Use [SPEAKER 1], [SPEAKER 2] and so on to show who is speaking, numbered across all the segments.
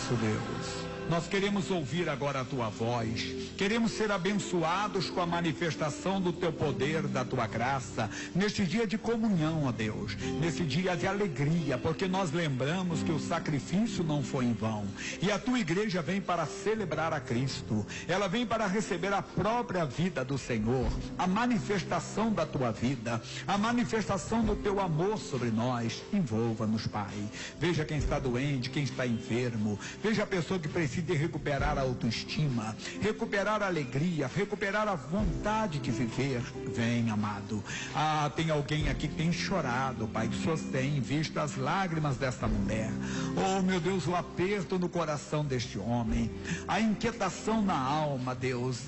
[SPEAKER 1] isso, Deus. Nós queremos ouvir agora a tua voz, queremos ser abençoados com a manifestação do teu poder, da tua graça, neste dia de comunhão, ó Deus, nesse dia de alegria, porque nós lembramos que o sacrifício não foi em vão, e a tua igreja vem para celebrar a Cristo, ela vem para receber a própria vida do Senhor, a manifestação da tua vida, a manifestação do teu amor sobre nós. Envolva-nos, Pai. Veja quem está doente, quem está enfermo, veja a pessoa que precisa de recuperar a autoestima, recuperar a alegria, recuperar a vontade de viver. Vem, amado. Tem alguém aqui que tem chorado, Pai, que o Senhor tem visto as lágrimas desta mulher. Oh, meu Deus, o aperto no coração deste homem, a inquietação na alma, Deus.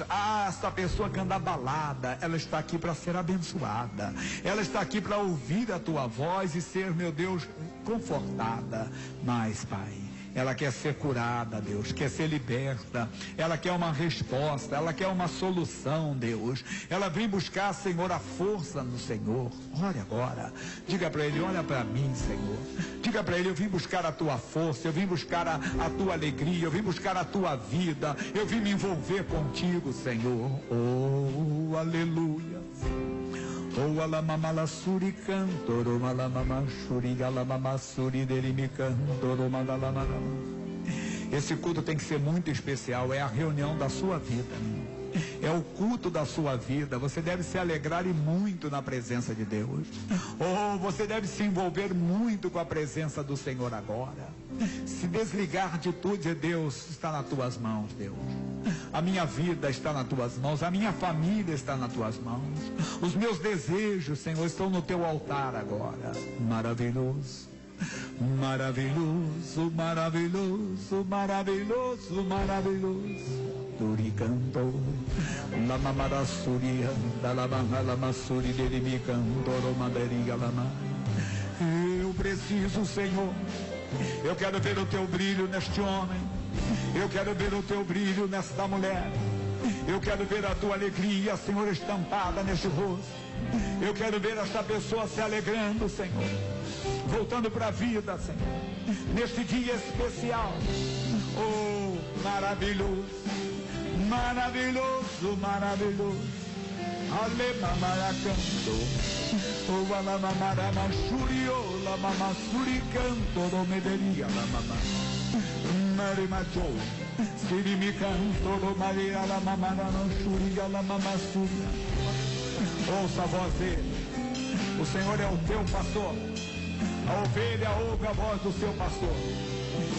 [SPEAKER 1] Essa pessoa que anda abalada, ela está aqui para ser abençoada, ela está aqui para ouvir a tua voz e ser, meu Deus, confortada. Mas, Pai, ela quer ser curada, Deus, quer ser liberta, ela quer uma resposta, ela quer uma solução, Deus. Ela vem buscar, Senhor, a força no Senhor. Olha agora, diga para ele: olha para mim, Senhor. Diga para ele: eu vim buscar a tua força, eu vim buscar a tua alegria, eu vim buscar a tua vida, eu vim me envolver contigo, Senhor. Oh, aleluia. Oh, alamamala suri cantoro, malamama suri, galamama suri, derimi cantoro, malalamala. Esse culto tem que ser muito especial, é a reunião da sua vida, é o culto da sua vida. Você deve se alegrar e muito na presença de Deus. Oh, você deve se envolver muito com a presença do Senhor agora. Se desligar de tudo e dizer: Deus, está nas tuas mãos, Deus. A minha vida está nas tuas mãos, a minha família está nas tuas mãos. Os meus desejos, Senhor, estão no teu altar agora. Maravilhoso, maravilhoso, maravilhoso, maravilhoso, maravilhoso. Turi cantou, la mamara suria, da la mamala suri dele me cantou, madeirinha lama. Eu preciso, Senhor. Eu quero ver o teu brilho neste homem. Eu quero ver o teu brilho nesta mulher. Eu quero ver a tua alegria, Senhor, estampada neste rosto. Eu quero ver esta pessoa se alegrando, Senhor, voltando para a vida, Senhor, neste dia especial. Oh, maravilhoso, maravilhoso, maravilhoso. Alemamara canto, oh, alamamara mashurio, la mama suri canto, do mederia, la mama. Marimacho, sirimi canto, do maria, la mamara mashuria, la mama suria. Ouça a voz dele. O Senhor é o teu pastor. A ovelha ouve a voz do seu pastor.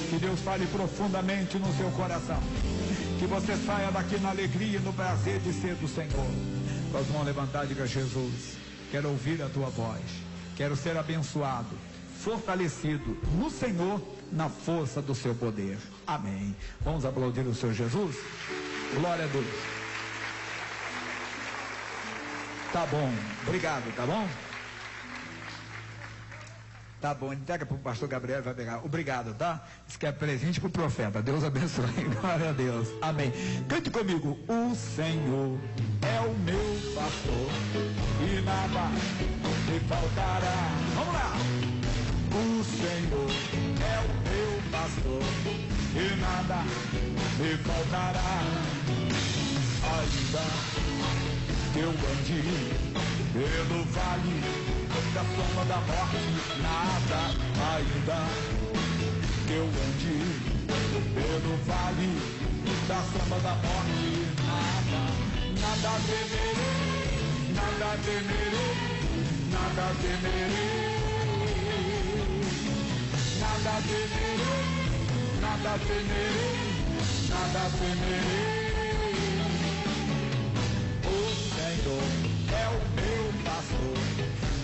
[SPEAKER 1] Que Deus fale profundamente no seu coração. Que você saia daqui na alegria e no prazer de ser do Senhor. Com as mãos levantadas, diga: Jesus, quero ouvir a tua voz. Quero ser abençoado, fortalecido no Senhor, na força do seu poder. Amém. Vamos aplaudir o Senhor Jesus? Glória a Deus. Tá bom, obrigado, tá bom? Tá bom, entrega para o pastor Gabriel, vai pegar. Obrigado, tá? Isso que é presente para o profeta. Deus abençoe. Glória a Deus. Amém. Cante comigo. O Senhor é o meu pastor e nada me faltará. Vamos lá. O Senhor é o meu pastor e nada me faltará. Ainda que eu ande pelo vale da sombra da morte, nada. Ainda que eu ande pelo vale da sombra da morte, nada. Nada temerei, nada temerei, nada temerei. Nada temerei, nada temerei, nada temerei. O Senhor é o meu pastor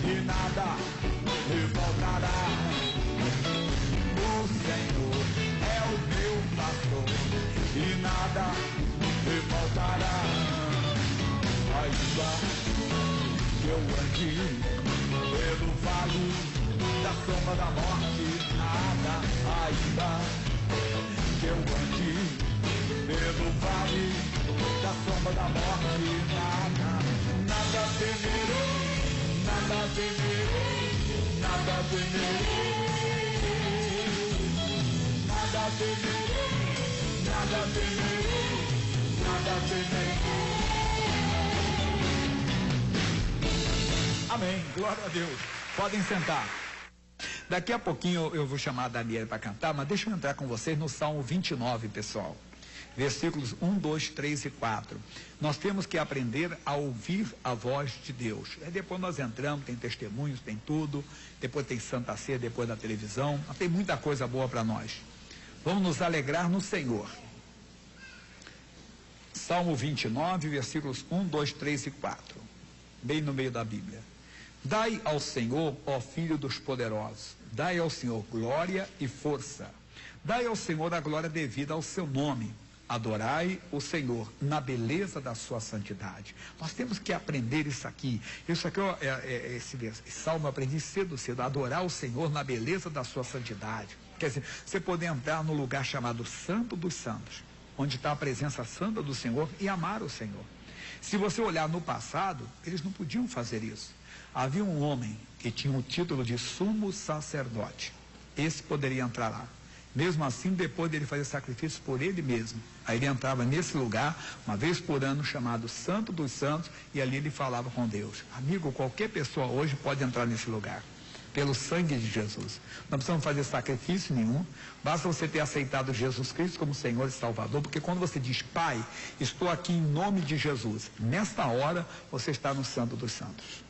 [SPEAKER 1] e nada me faltará. O Senhor é o meu pastor e nada me faltará. Ainda que eu ande pelo vale da sombra da morte, nada. Ainda que eu ande pelo vale da sombra da morte, nada. Nada temerei, nada temerei, nada temerei. Nada temerei, nada temerei, nada temerei. Amém, glória a Deus. Podem sentar. Daqui a pouquinho eu vou chamar a Daniela para cantar, mas deixa eu entrar com vocês no Salmo 29, pessoal. Versículos 1, 2, 3 e 4. Nós temos que aprender a ouvir a voz de Deus. Aí depois nós entramos, tem testemunhos, tem tudo. Depois tem Santa Ceia, depois da televisão. Tem muita coisa boa para nós. Vamos nos alegrar no Senhor. Salmo 29, versículos 1, 2, 3 e 4. Bem no meio da Bíblia. Dai ao Senhor, ó Filho dos poderosos. Dai ao Senhor glória e força. Dai ao Senhor a glória devida ao seu nome. Adorai o Senhor na beleza da sua santidade. Nós temos que aprender isso aqui. Isso aqui, esse salmo eu aprendi cedo. Adorar o Senhor na beleza da sua santidade. Quer dizer, você poder entrar no lugar chamado Santo dos Santos, onde está a presença santa do Senhor, e amar o Senhor. Se você olhar no passado, eles não podiam fazer isso. Havia um homem que tinha o título de sumo sacerdote. Esse poderia entrar lá. Mesmo assim, depois dele fazer sacrifício por ele mesmo, aí ele entrava nesse lugar, uma vez por ano, chamado Santo dos Santos, e ali ele falava com Deus. Amigo, qualquer pessoa hoje pode entrar nesse lugar, pelo sangue de Jesus. Não precisamos fazer sacrifício nenhum, basta você ter aceitado Jesus Cristo como Senhor e Salvador, porque quando você diz, Pai, estou aqui em nome de Jesus, nesta hora você está no Santo dos Santos.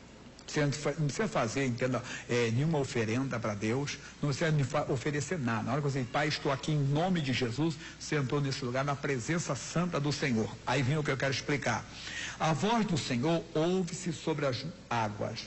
[SPEAKER 1] Você não precisa fazer, entenda, nenhuma oferenda para Deus, não precisa oferecer nada. Na hora que você diz, Pai, estou aqui em nome de Jesus, você entrou nesse lugar na presença santa do Senhor. Aí vem o que eu quero explicar. A voz do Senhor ouve-se sobre as águas.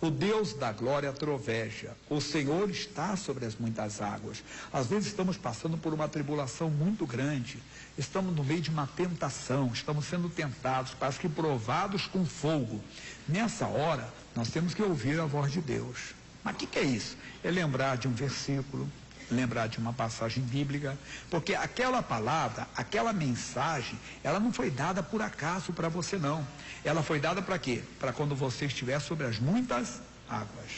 [SPEAKER 1] O Deus da glória troveja. O Senhor está sobre as muitas águas. Às vezes estamos passando por uma tribulação muito grande. Estamos no meio de uma tentação. Estamos sendo tentados, parece que provados com fogo. Nessa hora, nós temos que ouvir a voz de Deus. Mas o que é isso? É lembrar de um versículo, lembrar de uma passagem bíblica, porque aquela palavra, aquela mensagem, ela não foi dada por acaso para você, não. Ela foi dada para quê? Para quando você estiver sobre as muitas águas,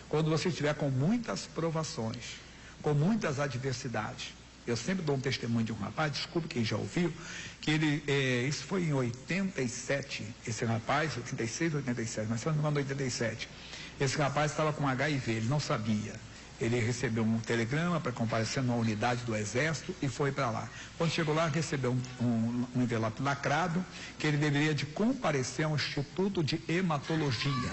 [SPEAKER 1] quando você estiver com muitas provações, com muitas adversidades. Eu sempre dou um testemunho de um rapaz, desculpe quem já ouviu, que ele, isso foi em 87, esse rapaz, 86, 87, mas se não me engano, 87, esse rapaz estava com HIV, ele não sabia. Ele recebeu um telegrama para comparecer numa unidade do Exército e foi para lá. Quando chegou lá, recebeu um envelope lacrado, que ele deveria de comparecer a um instituto de hematologia.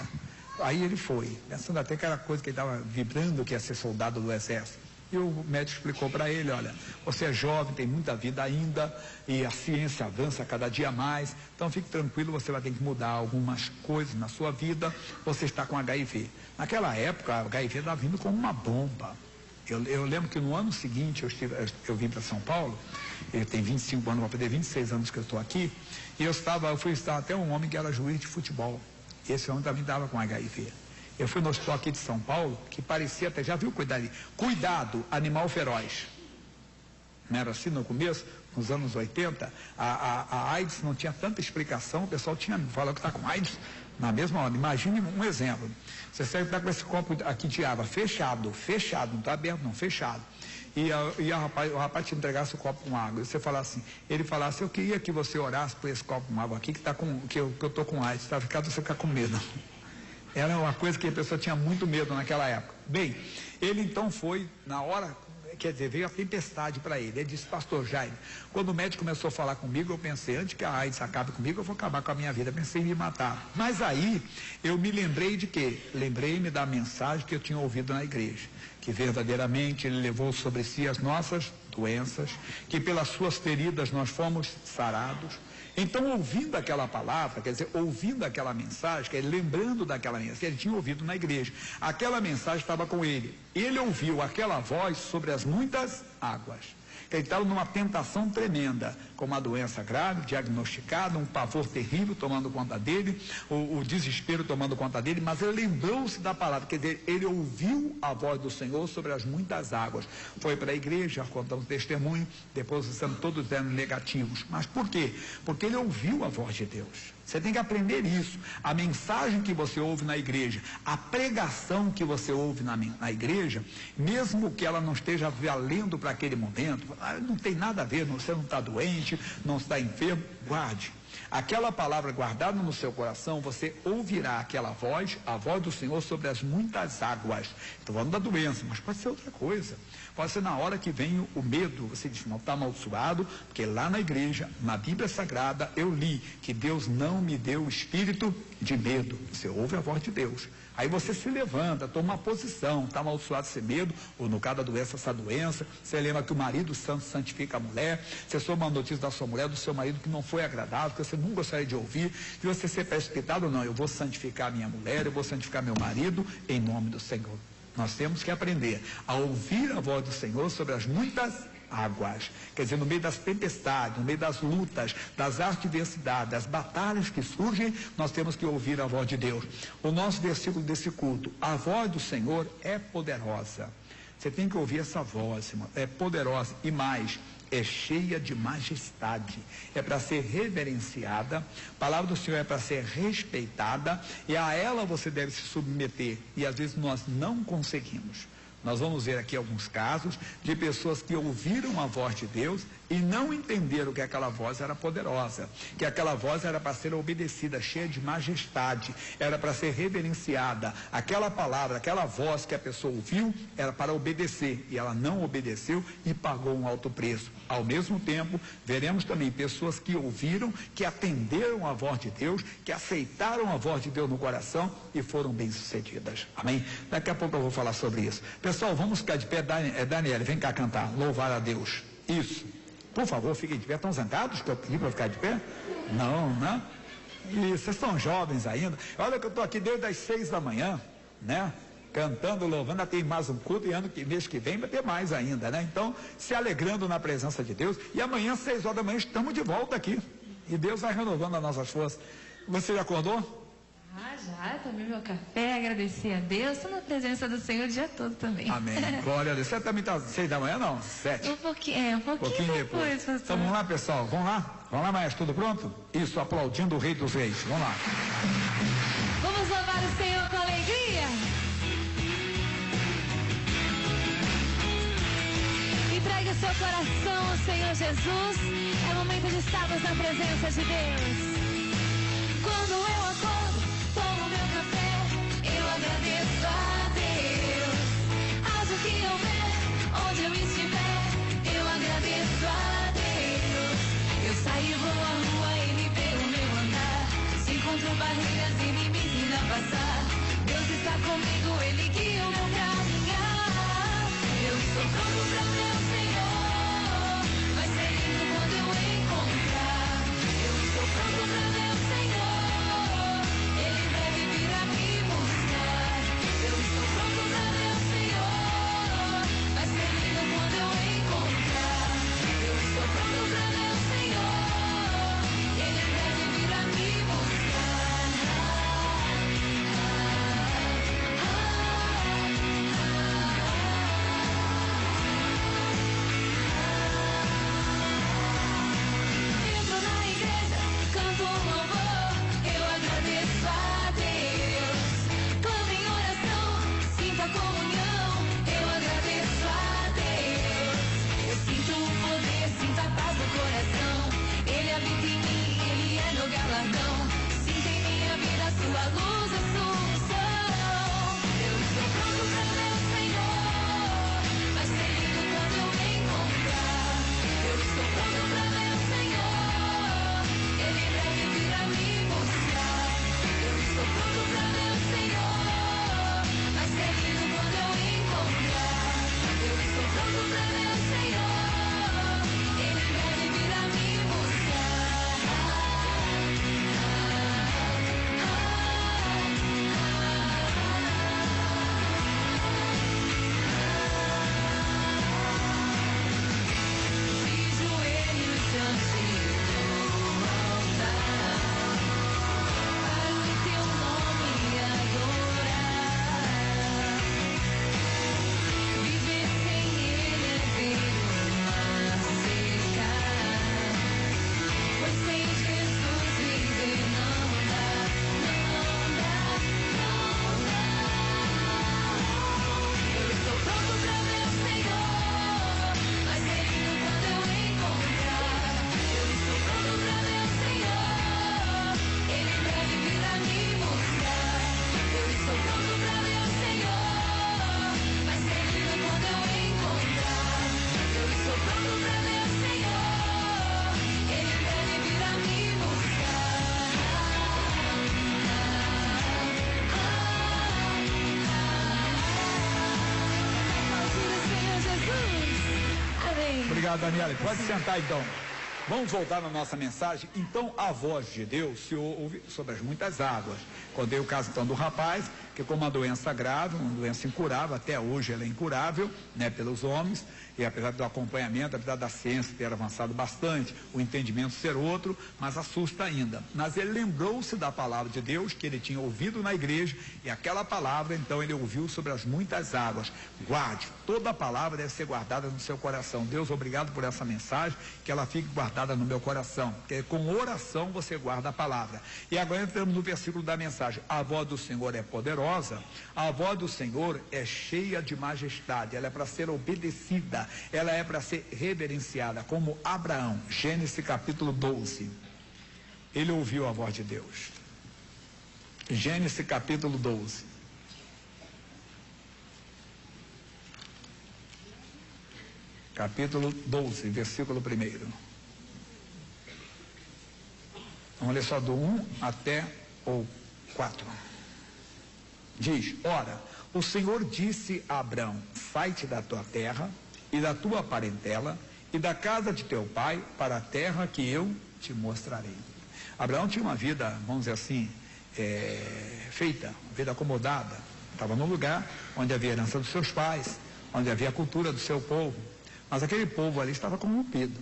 [SPEAKER 1] Aí ele foi, pensando até que era coisa que ele estava vibrando, que ia ser soldado do Exército. E o médico explicou para ele, olha, você é jovem, tem muita vida ainda, e a ciência avança cada dia mais, então fique tranquilo, você vai ter que mudar algumas coisas na sua vida, você está com HIV. Naquela época, a HIV estava vindo como uma bomba. Eu lembro que no ano seguinte, eu vim para São Paulo, eu tenho 25 anos, vou fazer 26 anos que eu estou aqui, e eu fui estar até um homem que era juiz de futebol. Esse homem também estava com HIV. Eu fui no hospital aqui de São Paulo, que parecia até, já viu cuidado, animal feroz. Não era assim no começo, nos anos 80, a AIDS não tinha tanta explicação, o pessoal falou que está com AIDS na mesma hora. Imagine um exemplo, você está com esse copo aqui de água fechado, não está aberto não, fechado. E o rapaz te entregasse o copo com água, e você falasse assim, ele falasse, eu queria que você orasse por esse copo com água aqui, que eu estou com AIDS, você ficar com medo. Era uma coisa que a pessoa tinha muito medo naquela época. Bem, ele então foi, na hora, quer dizer, veio a tempestade para ele. Ele disse, pastor Jaime, quando o médico começou a falar comigo, eu pensei, antes que a AIDS acabe comigo, eu vou acabar com a minha vida. Eu pensei em me matar. Mas aí, eu me lembrei de quê? Lembrei-me da mensagem que eu tinha ouvido na igreja. Que verdadeiramente ele levou sobre si as nossas doenças, que pelas suas feridas nós fomos sarados. Então, ouvindo aquela palavra, quer dizer, ouvindo aquela mensagem, lembrando daquela mensagem que ele tinha ouvido na igreja, aquela mensagem estava com ele. Ele ouviu aquela voz sobre as muitas águas. Ele estava numa tentação tremenda, com uma doença grave, diagnosticada, um pavor terrível tomando conta dele, o desespero tomando conta dele, mas ele lembrou-se da palavra, quer dizer, ele ouviu a voz do Senhor sobre as muitas águas. Foi para a igreja, contando testemunho, depois sendo todos eram negativos. Mas por quê? Porque ele ouviu a voz de Deus. Você tem que aprender isso. A mensagem que você ouve na igreja, a pregação que você ouve na igreja, mesmo que ela não esteja valendo para aquele momento, não tem nada a ver, você não está doente, não está enfermo, guarde. Aquela palavra guardada no seu coração, você ouvirá aquela voz, a voz do Senhor sobre as muitas águas. Estou falando da doença, mas pode ser outra coisa. Pode ser na hora que vem o medo, você diz, não, está amaldiçoado, porque lá na igreja, na Bíblia Sagrada, eu li que Deus não me deu o espírito de medo. Você ouve a voz de Deus. Aí você se levanta, toma uma posição, está amaldiçoado esse medo, ou no caso da doença, essa doença. Você lembra que o marido santo santifica a mulher. Você soube uma notícia da sua mulher, do seu marido, que não foi agradável, que você não gostaria de ouvir, de você ser precipitado ou não. Eu vou santificar a minha mulher, eu vou santificar meu marido, em nome do Senhor. Nós temos que aprender a ouvir a voz do Senhor sobre as muitas águas. Quer dizer, no meio das tempestades, no meio das lutas, das adversidades, das batalhas que surgem, nós temos que ouvir a voz de Deus. O nosso versículo desse culto, a voz do Senhor é poderosa. Você tem que ouvir essa voz, irmão. É poderosa e mais, é cheia de majestade, é para ser reverenciada, a palavra do Senhor é para ser respeitada, e a ela você deve se submeter, e às vezes nós não conseguimos. Nós vamos ver aqui alguns casos de pessoas que ouviram a voz de Deus e não entenderam que aquela voz era poderosa, que aquela voz era para ser obedecida, cheia de majestade, era para ser reverenciada. Aquela palavra, aquela voz que a pessoa ouviu, era para obedecer, e ela não obedeceu e pagou um alto preço. Ao mesmo tempo, veremos também pessoas que ouviram, que atenderam a voz de Deus, que aceitaram a voz de Deus no coração e foram bem-sucedidas. Amém? Daqui a pouco eu vou falar sobre isso. Pessoal, vamos ficar de pé. Daniela, vem cá cantar. Louvar a Deus. Isso. Por favor, fiquem de pé. Estão zangados que eu pedi para ficar de pé? Não, né? E vocês são jovens ainda. Olha que eu estou aqui desde as 6 da manhã, né? Cantando, louvando, tem mais um culto, e mês que vem vai ter mais ainda, né? Então, se alegrando na presença de Deus, e amanhã, 6 horas da manhã, estamos de volta aqui, e Deus vai renovando as nossas forças. Você já acordou?
[SPEAKER 2] Já, tomei meu café, agradecer a Deus, estou na presença do Senhor o dia todo também.
[SPEAKER 1] Amém, glória a Deus. Você também está 6 da manhã, não? 7?
[SPEAKER 2] Um pouquinho depois, pastor.
[SPEAKER 1] Então vamos lá, pessoal, vamos lá, maestro, tudo pronto? Isso, aplaudindo o Rei dos Reis, vamos lá.
[SPEAKER 2] Vamos louvar o Senhor com alegria. Entregue o seu coração ao Senhor Jesus. É momento de estarmos na presença de Deus. Quando eu acordo, tomo meu café, eu agradeço a Deus. Haja o que houver, onde eu estiver, eu agradeço a Deus. Eu saio, vou à rua, Ele vê o meu andar. Se encontro barreiras, Ele me ensina a passar. Deus está comigo, Ele guia o meu caminhar. Eu estou pronto para meu Senhor. Vai ser lindo quando eu encontrar. Eu estou pronto para meu Senhor.
[SPEAKER 1] Obrigado, Daniela. Pode sentar então. Vamos voltar na nossa mensagem. Então, a voz de Deus se ouve sobre as muitas águas. Contei o caso então do rapaz, que com uma doença grave, uma doença incurável, até hoje ela é incurável, né, pelos homens, e apesar do acompanhamento, apesar da ciência ter avançado bastante, o entendimento ser outro, mas assusta ainda. Mas ele lembrou-se da palavra de Deus, que ele tinha ouvido na igreja, e aquela palavra, então, ele ouviu sobre as muitas águas. Guarde, toda a palavra deve ser guardada no seu coração. Deus, obrigado por essa mensagem, que ela fique guardada no meu coração, porque com oração você guarda a palavra. E agora entramos no versículo da mensagem. A voz do Senhor é poderosa, a voz do Senhor é cheia de majestade, ela é para ser obedecida, ela é para ser reverenciada, como Abraão. Gênesis capítulo 12, ele ouviu a voz de Deus. Gênesis capítulo 12. Capítulo 12, versículo 1. Vamos ler só do 1 até o 4. Diz: ora, o Senhor disse a Abrão: sai-te da tua terra e da tua parentela e da casa de teu pai para a terra que eu te mostrarei. Abraão tinha uma vida, vamos dizer assim, feita, uma vida acomodada. Estava num lugar onde havia a herança dos seus pais, onde havia a cultura do seu povo. Mas aquele povo ali estava corrompido.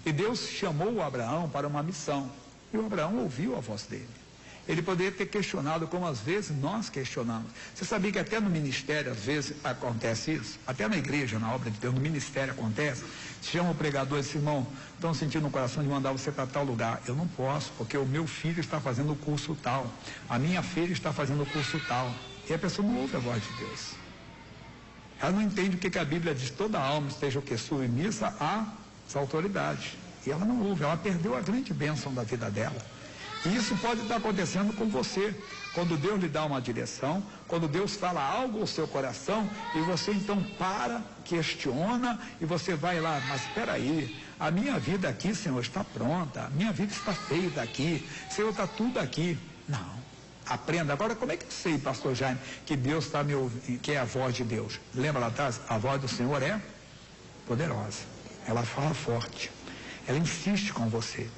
[SPEAKER 1] E Deus chamou o Abraão para uma missão. E o Abraão ouviu a voz dele. Ele poderia ter questionado como às vezes nós questionamos. Você sabia que até no ministério às vezes acontece isso? Até na igreja, na obra de Deus, no ministério acontece. Se chama o pregador e diz: irmão, estão sentindo no coração de mandar você para tal lugar. Eu não posso, porque o meu filho está fazendo o curso tal. A minha filha está fazendo o curso tal. E a pessoa não ouve a voz de Deus. Ela não entende o que a Bíblia diz: toda alma esteja o que? Submissa às autoridades. E ela não ouve, ela perdeu a grande bênção da vida dela. E isso pode estar acontecendo com você, quando Deus lhe dá uma direção, quando Deus fala algo ao seu coração, e você então para, questiona, e você vai lá: mas espera aí, a minha vida aqui, Senhor, está pronta, a minha vida está feita aqui, Senhor, está tudo aqui. Não, aprenda. Agora, como é que eu sei, pastor Jaime, que Deus está me ouvindo, que é a voz de Deus? Lembra lá atrás? A voz do Senhor é poderosa, ela fala forte, ela insiste com você.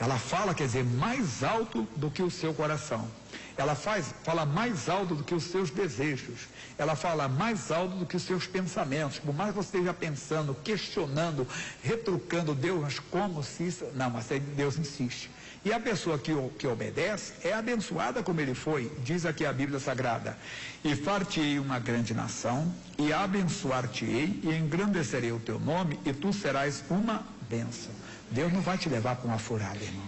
[SPEAKER 1] Ela fala, quer dizer, mais alto do que o seu coração. Ela fala mais alto do que os seus desejos. Ela fala mais alto do que os seus pensamentos. Por mais que você esteja pensando, questionando, retrucando: Deus, mas como se isso... Não, mas Deus insiste. E a pessoa que obedece é abençoada como ele foi. Diz aqui a Bíblia Sagrada: e far-te-ei uma grande nação, e abençoar-te-ei, e engrandecerei o teu nome, e tu serás uma bênção. Deus não vai te levar para uma furada, irmão.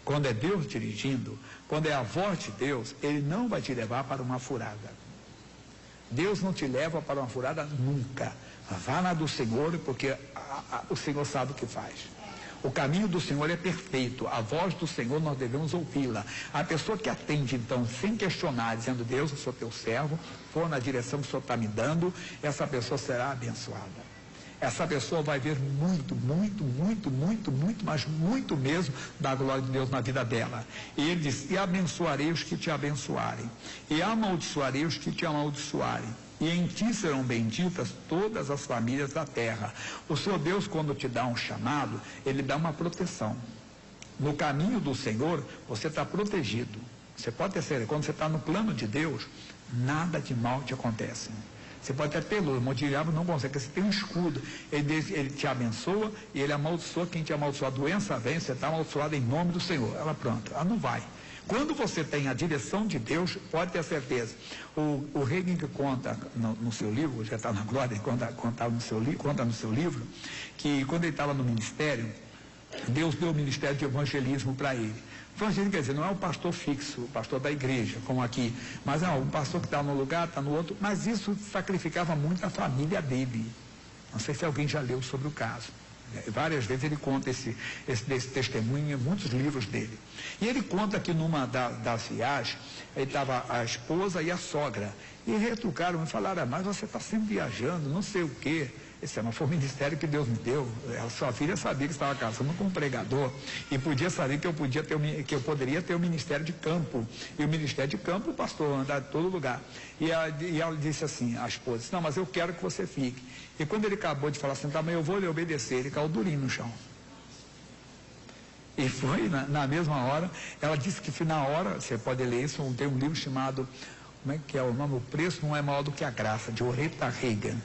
[SPEAKER 1] Quando é Deus dirigindo, quando é a voz de Deus, Ele não vai te levar para uma furada. Deus não te leva para uma furada nunca. Vá na do Senhor, porque o Senhor sabe o que faz. O caminho do Senhor é perfeito. A voz do Senhor nós devemos ouvi-la. A pessoa que atende, então, sem questionar, dizendo: Deus, eu sou teu servo, for na direção que o Senhor está me dando, essa pessoa será abençoada. Essa pessoa vai ver muito, muito, muito, muito, muito, mas muito mesmo da glória de Deus na vida dela. E ele diz: e abençoarei os que te abençoarem, e amaldiçoarei os que te amaldiçoarem, e em ti serão benditas todas as famílias da terra. O Senhor Deus, quando te dá um chamado, Ele dá uma proteção. No caminho do Senhor, você está protegido. Você pode ter certeza, quando você está no plano de Deus, nada de mal te acontece. Você pode até ter luz, o diabo não consegue, você tem um escudo. Ele te abençoa e ele amaldiçoa quem te amaldiçoa. A doença vem, você está amaldiçoado em nome do Senhor. Ela pronto, ela não vai. Quando você tem a direção de Deus, pode ter certeza. O Reagan, que conta no seu livro, já está na glória, conta no seu livro, que quando ele estava no ministério, Deus deu o ministério de evangelismo para ele. Evangelismo quer dizer, não é o pastor fixo, o pastor da igreja, como aqui, mas é um pastor que está num lugar, está no outro, mas isso sacrificava muito a família dele. Não sei se alguém já leu sobre o caso. Várias vezes ele conta esse testemunho em muitos livros dele. E ele conta que numa das viagens, aí estava a esposa e a sogra, e retrucaram e falaram: mas você está sempre viajando, não sei o quê. Esse não foi o ministério que Deus me deu. Sua filha sabia que estava casando com um pregador e podia saber que eu poderia ter o ministério de campo. E o ministério de campo, o pastor anda em todo lugar. E ela disse assim, a esposa, disse, não, mas eu quero que você fique. E quando ele acabou de falar assim, tá, mas eu vou lhe obedecer, ele caiu durinho no chão. E foi na mesma hora, ela disse que na hora, você pode ler isso, tem um livro chamado, como é que é o nome? O Preço Não É Maior do que a Graça, de Oretta Reagan,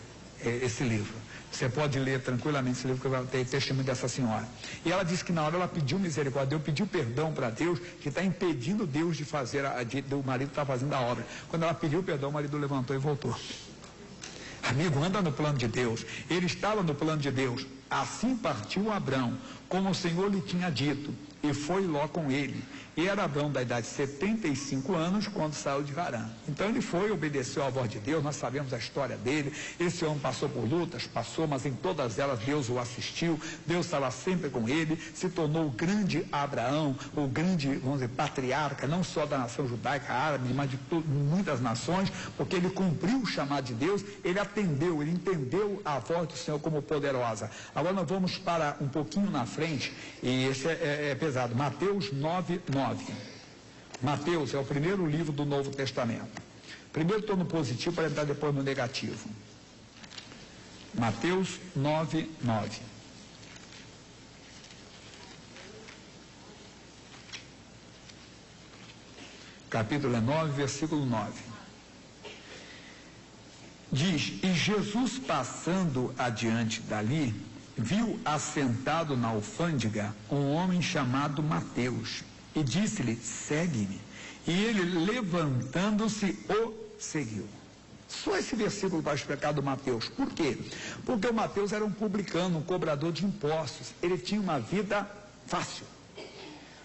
[SPEAKER 1] esse livro. Você pode ler tranquilamente esse livro, que vai ter testemunho dessa senhora. E ela disse que na hora ela pediu misericórdia, Deus pediu perdão para Deus, que está impedindo Deus de fazer, o marido está fazendo a obra. Quando ela pediu perdão, o marido levantou e voltou. Amigo, anda no plano de Deus. Ele estava no plano de Deus. Assim partiu Abrão, como o Senhor lhe tinha dito, e foi Ló com ele. E era Abrão da idade de 75 anos quando saiu de Harã. Então ele foi, obedeceu à voz de Deus, nós sabemos a história dele. Esse homem passou por lutas, passou, mas em todas elas Deus o assistiu, Deus estava sempre com ele, se tornou o grande Abraão, o grande, vamos dizer, patriarca, não só da nação judaica, árabe, mas de muitas nações, porque ele cumpriu o chamado de Deus, ele atendeu, ele entendeu a voz do Senhor como poderosa. Agora nós vamos para um pouquinho na frente, e esse é pesado, Mateus 9:9. Mateus é o primeiro livro do Novo Testamento. Primeiro estou no positivo para entrar depois no negativo. Mateus 9:9. Capítulo 9, versículo 9. Diz, e Jesus passando adiante dali, viu assentado na alfândega um homem chamado Mateus, e disse-lhe, segue-me. E ele, levantando-se, o seguiu. Só esse versículo para explicar do Mateus. Por quê? Porque o Mateus era um publicano, um cobrador de impostos. Ele tinha uma vida fácil.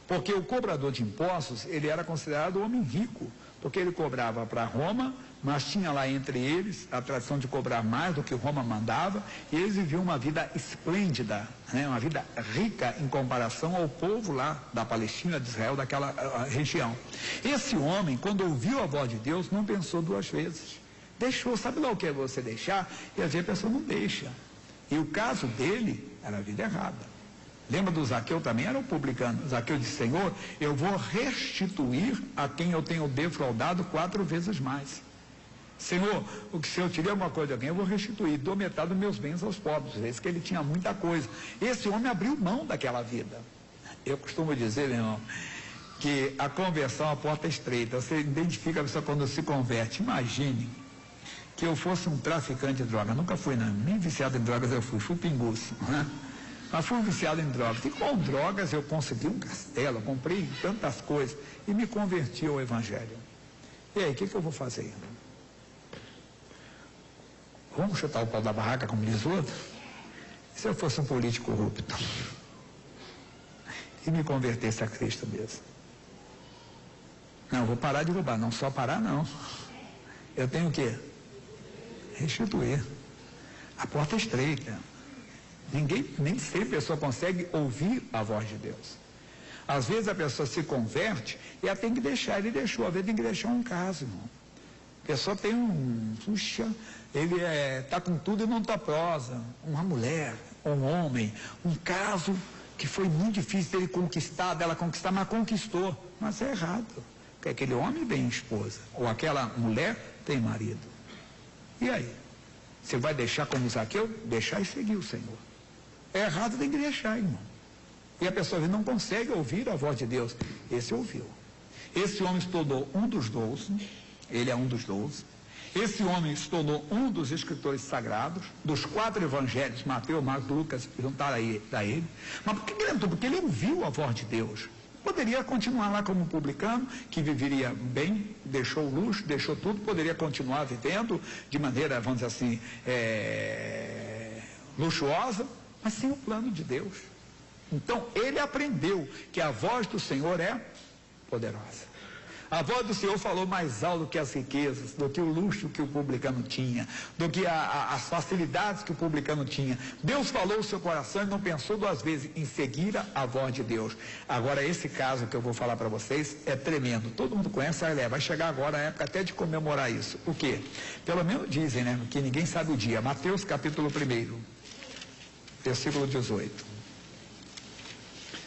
[SPEAKER 1] Porque o cobrador de impostos, ele era considerado um homem rico, porque ele cobrava para Roma, mas tinha lá entre eles a tradição de cobrar mais do que Roma mandava, e eles viviam uma vida esplêndida, né? Uma vida rica em comparação ao povo lá da Palestina, de Israel, daquela região. Esse homem, quando ouviu a voz de Deus, não pensou duas vezes. Deixou, sabe lá o que é você deixar? E às vezes a pessoa não deixa. E o caso dele era a vida errada. Lembra do Zaqueu também? Era um publicano. Zaqueu disse, Senhor, eu vou restituir a quem eu tenho defraudado 4 vezes mais. Senhor, se eu tirei alguma coisa de alguém, eu vou restituir, dou metade dos meus bens aos pobres. Esse que ele tinha muita coisa. Esse homem abriu mão daquela vida. Eu costumo dizer, meu irmão, que a conversão é uma porta estreita. Você identifica a pessoa quando se converte. Imagine que eu fosse um traficante de drogas. Nunca fui, não. Nem viciado em drogas eu fui pinguço, né? Mas fui viciado em drogas. E com drogas eu consegui um castelo, comprei tantas coisas e me converti ao Evangelho. E aí, o que eu vou fazer? Vamos chutar o pau da barraca, como diz o outro? E se eu fosse um político corrupto? E me convertesse a Cristo mesmo? Não, eu vou parar de roubar. Não só parar, não. Eu tenho o quê? Restituir. A porta é estreita. Nem sempre a pessoa consegue ouvir a voz de Deus. Às vezes a pessoa se converte e ela tem que deixar, ele deixou, às vezes tem que deixar um caso, irmão. A pessoa tem ele está com tudo e não está prosa. Uma mulher, um homem, um caso que foi muito difícil dele conquistar, dela conquistar, mas conquistou. Mas é errado, porque aquele homem tem esposa, ou aquela mulher tem marido. E aí? Você vai deixar como Zaqueu? Deixar e seguir o Senhor. É errado, tem que deixar, irmão. E a pessoa não consegue ouvir a voz de Deus. Esse ouviu. Esse homem se tornou um dos 12. Ele é um dos 12. Esse homem se tornou um dos escritores sagrados, dos 4 evangelhos, Mateus, Marcos, Lucas, juntaram a ele. Mas por que ele entrou? Porque ele ouviu a voz de Deus. Poderia continuar lá como publicano, que viveria bem, deixou o luxo, deixou tudo, poderia continuar vivendo de maneira, vamos dizer assim, luxuosa, mas sem o plano de Deus. Então, ele aprendeu que a voz do Senhor é poderosa. A voz do Senhor falou mais alto do que as riquezas, do que o luxo que o publicano tinha, do que as facilidades que o publicano tinha. Deus falou o seu coração e não pensou duas vezes em seguir a voz de Deus. Agora, esse caso que eu vou falar para vocês é tremendo. Todo mundo conhece, vai chegar agora a época até de comemorar isso. O quê? Pelo menos dizem, né? Que ninguém sabe o dia. Mateus capítulo 1, versículo 18.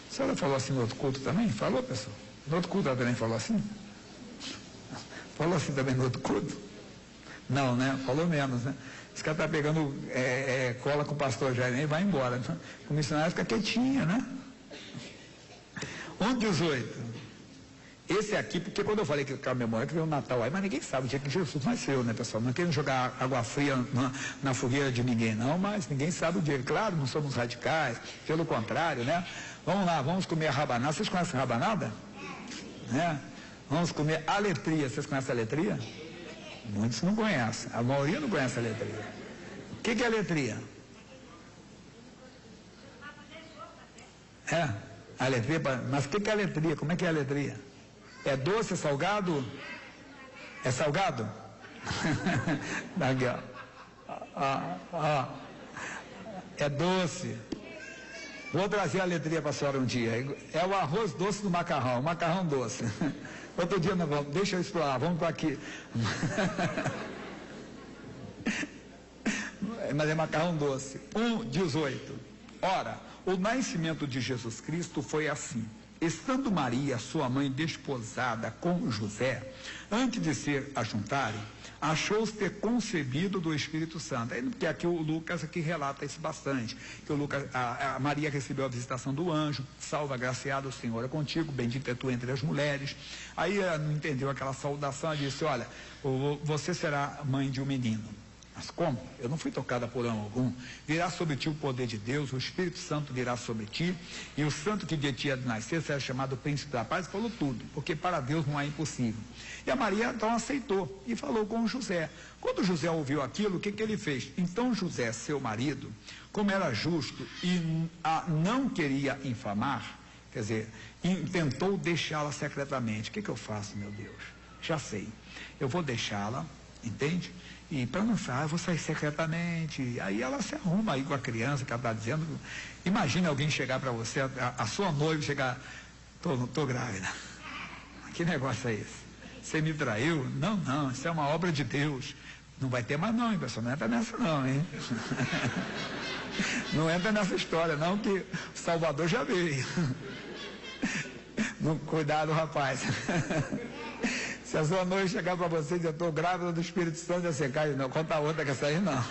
[SPEAKER 1] A senhora falou assim no outro culto também? Falou, pessoal? No outro culto ela também falou assim? Falou assim também no outro culto? Não, né? Falou menos, né? Esse cara está pegando cola com o pastor Jair e vai embora. Né? O missionário fica quietinho, né? 1:18. Esse aqui, porque quando eu falei que a memória que veio o Natal aí, mas ninguém sabe o dia que Jesus nasceu, né, pessoal? Não querendo jogar água fria na fogueira de ninguém, não, mas ninguém sabe o dia. Claro, não somos radicais, pelo contrário, né? Vamos lá, vamos comer rabanada. Vocês conhecem rabanada? Né? Vamos comer aletria. Vocês conhecem a aletria? Muitos não conhecem. A maioria não conhece a aletria. O que é aletria? Aletria, mas o que é aletria? Como é que é a aletria? É doce, é salgado? É salgado? Aqui, ó. É doce. Vou trazer a aletria para a senhora um dia. É o arroz doce do macarrão, o macarrão doce. Outro dia nós vamos, deixa eu explorar, vamos para aqui. Mas é macarrão doce. 1:18. Ora, o nascimento de Jesus Cristo foi assim. Estando Maria, sua mãe, desposada com José, antes de se ajuntarem, achou-se ter concebido do Espírito Santo. Porque aqui o Lucas aqui relata isso bastante, que a Maria recebeu a visitação do anjo, salva, agraciada, o Senhor é contigo, bendita é tu entre as mulheres. Aí ela não entendeu aquela saudação e disse, olha, você será mãe de um menino. Mas como? Eu não fui tocada por anjo algum. Virá sobre ti o poder de Deus, o Espírito Santo virá sobre ti, e o santo que de ti há de nascer será chamado Príncipe da Paz. Falou tudo, porque para Deus não é impossível. E a Maria então aceitou e falou com José. Quando José ouviu aquilo, o que ele fez? Então José, seu marido, como era justo e não queria infamar, quer dizer, tentou deixá-la secretamente. O que eu faço, meu Deus? Já sei. Eu vou deixá-la, entende? E para não falar, eu vou sair secretamente. Aí ela se arruma aí com a criança que ela está dizendo. Imagina alguém chegar para você, a sua noiva chegar, tô grávida. Que negócio é esse? Você me traiu? Não, isso é uma obra de Deus. Não vai ter mais não, hein, pessoal? Não entra nessa não, hein? Não entra nessa história não, que o Salvador já veio. Não, cuidado, rapaz. Se a sua noiva chegar para você e dizer, eu estou grávida do Espírito Santo, você cai, não, conta outra que essa aí não.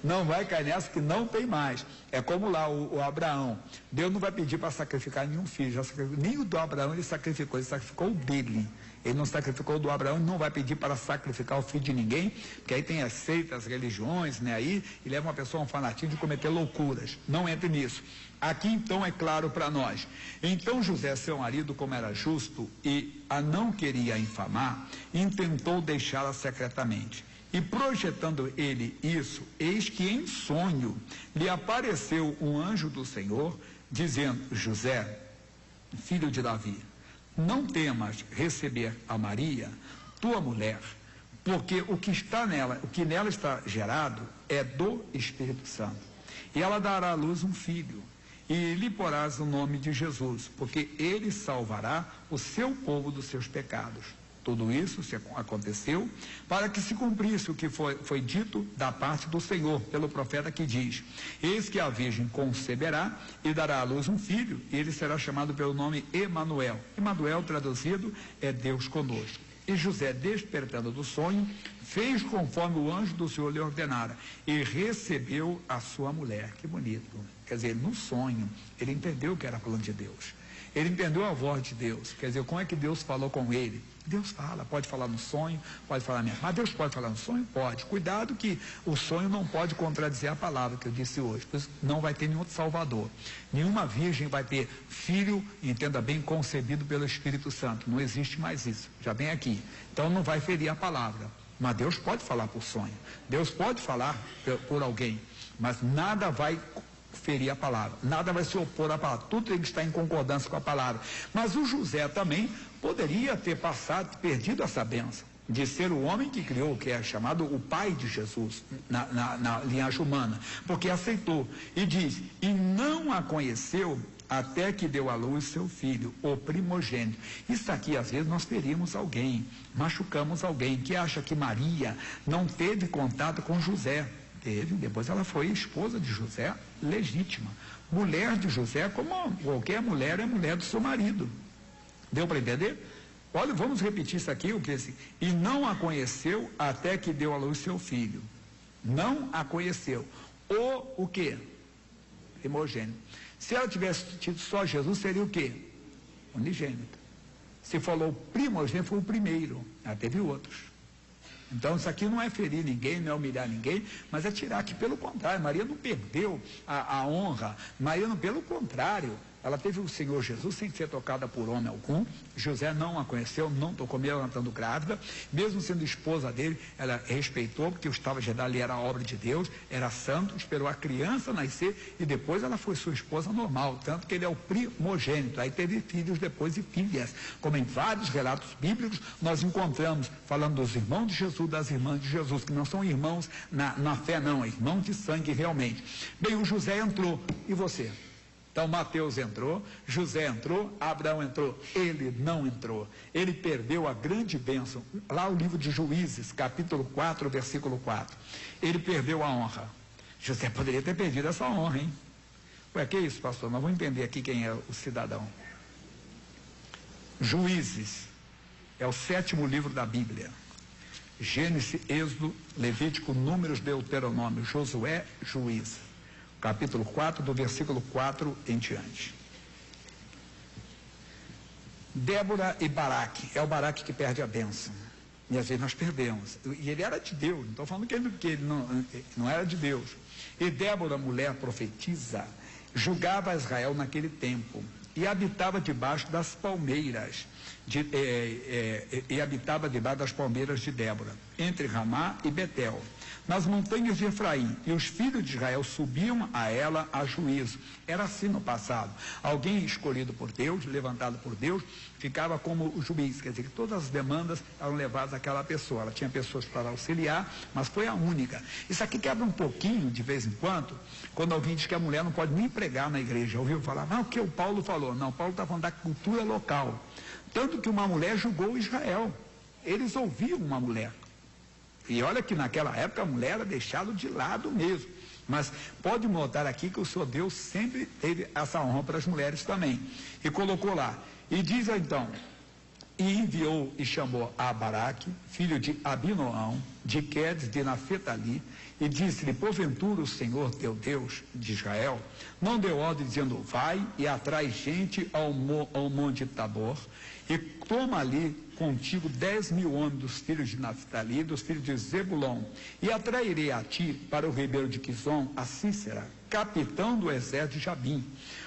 [SPEAKER 1] Não vai cair nessa que não tem mais. É como lá o Abraão. Deus não vai pedir para sacrificar nenhum filho. Nem o do Abraão ele sacrificou o dele. Ele não sacrificou o do Abraão, ele não vai pedir para sacrificar o filho de ninguém, porque aí tem as seitas, as religiões, né? Aí e leva uma pessoa a um fanatismo de cometer loucuras. Não entre nisso. Aqui então é claro para nós. Então José, seu marido, como era justo e a não queria infamar, intentou deixá-la secretamente. E projetando ele isso, eis que em sonho lhe apareceu um anjo do Senhor, dizendo, José, filho de Davi, não temas receber a Maria, tua mulher, porque o que nela está gerado é do Espírito Santo. E ela dará à luz um filho, e lhe porás o nome de Jesus, porque ele salvará o seu povo dos seus pecados. Tudo isso aconteceu para que se cumprisse o que foi dito da parte do Senhor, pelo profeta que diz, eis que a virgem conceberá e dará à luz um filho, e ele será chamado pelo nome Emanuel. Emanuel, traduzido, é Deus conosco. E José, despertando do sonho, fez conforme o anjo do Senhor lhe ordenara, e recebeu a sua mulher. Que bonito. Quer dizer, no sonho, ele entendeu que era plano de Deus. Ele entendeu a voz de Deus. Quer dizer, como é que Deus falou com ele? Deus fala, pode falar no sonho, pode falar mesmo. Mas Deus pode falar no sonho? Pode. Cuidado que o sonho não pode contradizer a palavra que eu disse hoje. Pois não vai ter nenhum outro Salvador. Nenhuma virgem vai ter filho, entenda bem, concebido pelo Espírito Santo. Não existe mais isso. Já vem aqui. Então não vai ferir a palavra. Mas Deus pode falar por sonho. Deus pode falar por alguém. Mas nada vai ferir a palavra, nada vai se opor à palavra, tudo tem que estar em concordância com a palavra. Mas o José também poderia ter perdido essa bênção de ser o homem que criou, que é chamado o pai de Jesus na linhagem humana, porque aceitou e diz, e não a conheceu até que deu à luz seu filho, o primogênito. Isso aqui, às vezes, nós ferimos alguém, machucamos alguém, que acha que Maria não teve contato com José. Teve, depois ela foi esposa de José, legítima. Mulher de José, como qualquer mulher, é mulher do seu marido. Deu para entender? Olha, vamos repetir isso aqui, o que assim, e não a conheceu até que deu à luz seu filho. Não a conheceu. O quê? Primogênito. Se ela tivesse tido só Jesus, seria o quê? Unigênito. Se falou primogênito, foi o primeiro. Ela teve outros. Então, isso aqui não é ferir ninguém, não é humilhar ninguém, mas é tirar que, pelo contrário, Maria não perdeu a honra. Maria não, pelo contrário, ela teve o Senhor Jesus sem ser tocada por homem algum. José não a conheceu, não tocou mesmo ela estando grávida, mesmo sendo esposa dele, ela respeitou, porque o estava de ali era obra de Deus, era santo, esperou a criança nascer e depois ela foi sua esposa normal, tanto que ele é o primogênito, aí teve filhos depois e filhas, como em vários relatos bíblicos nós encontramos, falando dos irmãos de Jesus, das irmãs de Jesus, que não são irmãos na fé não, é irmão de sangue realmente. Bem, o José entrou, e você? Então Mateus entrou, José entrou, Abraão entrou, ele não entrou. Ele perdeu a grande bênção. Lá o livro de Juízes, capítulo 4, versículo 4. Ele perdeu a honra. José poderia ter perdido essa honra, hein? Ué, que isso, pastor? Nós vamos entender aqui quem é o cidadão. Juízes é o 7º livro da Bíblia. Gênesis, Êxodo, Levítico, Números, Deuteronômio, Josué, Juízes. Capítulo 4, do versículo 4 em diante. Débora e Baraque, é o Baraque que perde a bênção. E às vezes nós perdemos. E ele era de Deus, não estou falando que ele não era de Deus. E Débora, mulher profetisa, julgava Israel naquele tempo e habitava debaixo das palmeiras. E habitava debaixo das palmeiras de Débora, entre Ramá e Betel, nas montanhas de Efraim, e os filhos de Israel subiam a ela a juízo. Era assim no passado. Alguém escolhido por Deus, levantado por Deus, ficava como o juiz, quer dizer que todas as demandas eram levadas àquela pessoa. Ela tinha pessoas para auxiliar, mas foi a única. Isso aqui quebra um pouquinho, de vez em quando alguém diz que a mulher não pode nem pregar na igreja. Ouviu falar, não, o que o Paulo falou? Não, Paulo está falando da cultura local. Tanto que uma mulher julgou Israel. Eles ouviam uma mulher. E olha que naquela época a mulher era deixada de lado mesmo. Mas pode notar aqui que o Senhor Deus sempre teve essa honra para as mulheres também. E colocou lá. E diz então, e enviou e chamou a Baraque, filho de Abinoão, de Quedes de Naphtali, e disse-lhe, porventura o Senhor teu Deus de Israel não deu ordem dizendo, vai e atrai gente ao monte Tabor, e toma ali contigo 10.000 homens dos filhos de Naphtali, dos filhos de Zebulon, e atrairei a ti para o ribeiro de Quizon, a Cícera, capitão do exército de Jabim,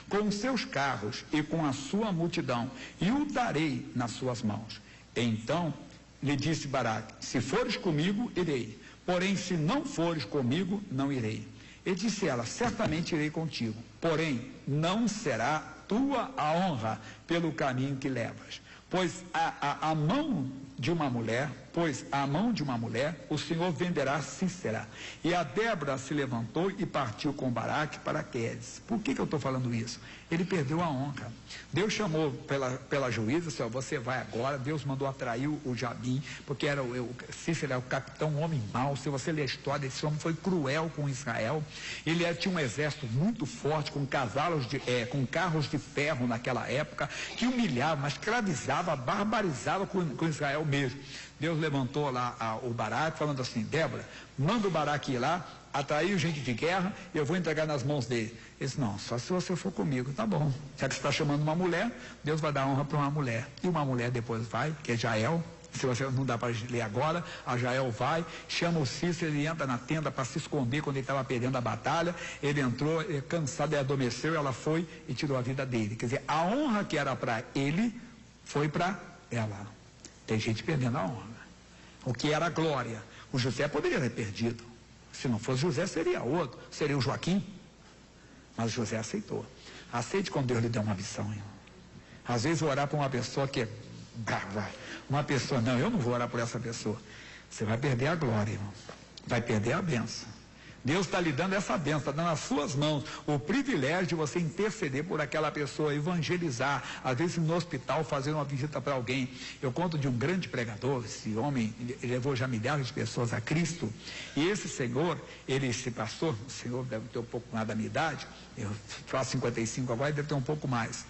[SPEAKER 1] com os seus carros e com a sua multidão, e o darei nas suas mãos. Então lhe disse Baraque, se fores comigo, irei, porém se não fores comigo, não irei. E disse ela, certamente irei contigo, porém não será tua a honra pelo caminho que levas. Pois a mão de uma mulher, o Senhor venderá Cícera. E a Débora se levantou e partiu com Baraque para Quedes. Por que eu estou falando isso? Ele perdeu a honra. Deus chamou pela juíza, disse, você vai agora. Deus mandou atrair o Jabim, porque Cícera era o capitão, um homem mau. Se você ler a história, esse homem foi cruel com Israel. Ele tinha um exército muito forte, com carros de ferro naquela época, que humilhava, mas escravizava, barbarizava com Israel mesmo. Deus levantou lá o Baraque, falando assim, Débora, manda o Baraque ir lá, atraiu gente de guerra, e eu vou entregar nas mãos dele. Ele disse, não, só se você for comigo, tá bom. Já que você está chamando uma mulher, Deus vai dar honra para uma mulher. E uma mulher depois vai, que é Jael, se você não dá para ler agora, a Jael vai, chama o Cícero, ele entra na tenda para se esconder quando ele estava perdendo a batalha, ele entrou, cansado, ele adormeceu, ela foi e tirou a vida dele. Quer dizer, a honra que era para ele, foi para ela. Tem gente perdendo a honra. O que era a glória. O José poderia ter perdido. Se não fosse José, seria outro. Seria o Joaquim. Mas José aceitou. Aceite quando Deus lhe deu uma missão, irmão. Às vezes orar para uma pessoa que é brava. Uma pessoa, não, eu não vou orar por essa pessoa. Você vai perder a glória, irmão. Vai perder a bênção. Deus está lhe dando essa bênção, está dando nas suas mãos o privilégio de você interceder por aquela pessoa, evangelizar, às vezes no hospital, fazer uma visita para alguém. Eu conto de um grande pregador, esse homem levou já milhares de pessoas a Cristo, e esse senhor, esse pastor, o senhor deve ter um pouco mais da minha idade, eu faço 55 agora, deve ter um pouco mais,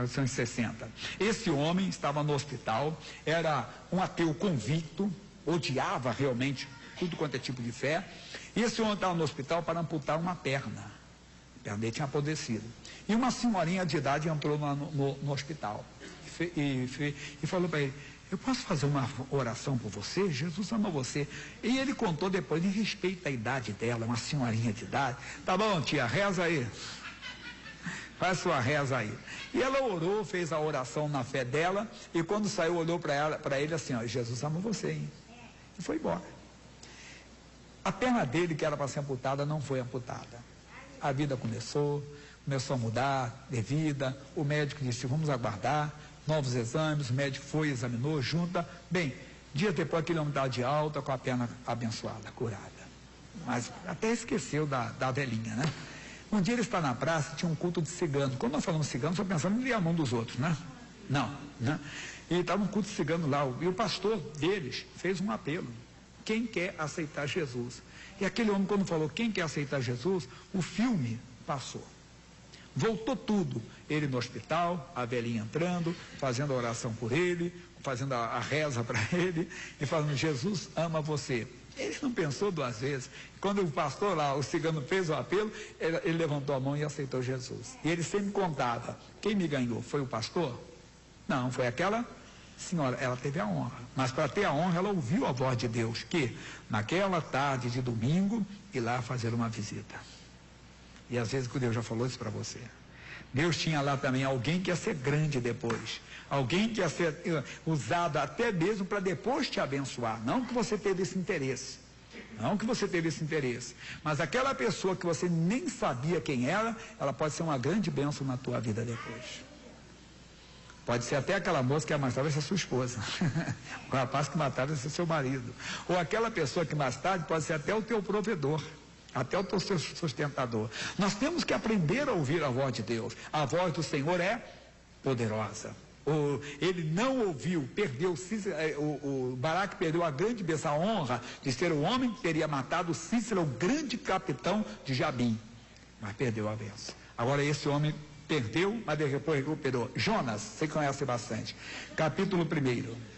[SPEAKER 1] são 60. Esse homem estava no hospital, era um ateu convicto, odiava realmente tudo quanto é tipo de fé, e esse homem estava no hospital para amputar uma perna. A perna dele tinha apodrecido. E uma senhorinha de idade entrou no hospital e falou para ele: eu posso fazer uma oração por você? Jesus ama você. E ele contou depois, em respeito à idade dela, uma senhorinha de idade. Tá bom, tia, reza aí. Faz sua reza aí. E ela orou, fez a oração na fé dela, e quando saiu, olhou para ele assim: ó, Jesus ama você, hein? E foi embora. A perna dele, que era para ser amputada, não foi amputada. A vida começou a mudar de vida. O médico disse: vamos aguardar novos exames. O médico foi, examinou, junta. Bem, dias depois aquele homem estava de alta, com a perna abençoada, curada. Mas até esqueceu da velhinha, né? Um dia ele está na praça, tinha um culto de cigano. Quando nós falamos cigano, só pensamos em ler a mão dos outros, né? Não, né? E estava um culto de cigano lá, e o pastor deles fez um apelo: quem quer aceitar Jesus? E aquele homem, quando falou quem quer aceitar Jesus, o filme passou. Voltou tudo. Ele no hospital, a velhinha entrando, fazendo a oração por ele, fazendo a reza para ele, e falando: Jesus ama você. Ele não pensou duas vezes. Quando o pastor lá, o cigano, fez o apelo, ele levantou a mão e aceitou Jesus. E ele sempre contava: quem me ganhou? Foi o pastor? Não, foi aquela senhora. Ela teve a honra, mas para ter a honra ela ouviu a voz de Deus, que naquela tarde de domingo ir lá fazer uma visita. E às vezes que Deus já falou isso para você. Deus tinha lá também alguém que ia ser grande depois, alguém que ia ser usado até mesmo para depois te abençoar. Não que você teve esse interesse, mas aquela pessoa que você nem sabia quem era, ela pode ser uma grande bênção na tua vida depois. Pode ser até aquela moça que mais tarde vai ser sua esposa. O rapaz que mais tarde vai ser seu marido. Ou aquela pessoa que mais tarde pode ser até o teu provedor, até o teu sustentador. Nós temos que aprender a ouvir a voz de Deus. A voz do Senhor é poderosa. Ele não ouviu, perdeu, o Baraque perdeu a grande bênção, a honra de ser o homem que teria matado Cícera, o grande capitão de Jabim. Mas perdeu a bênção. Agora esse homem perdeu, mas depois recuperou. Jonas, você conhece bastante. Capítulo 1.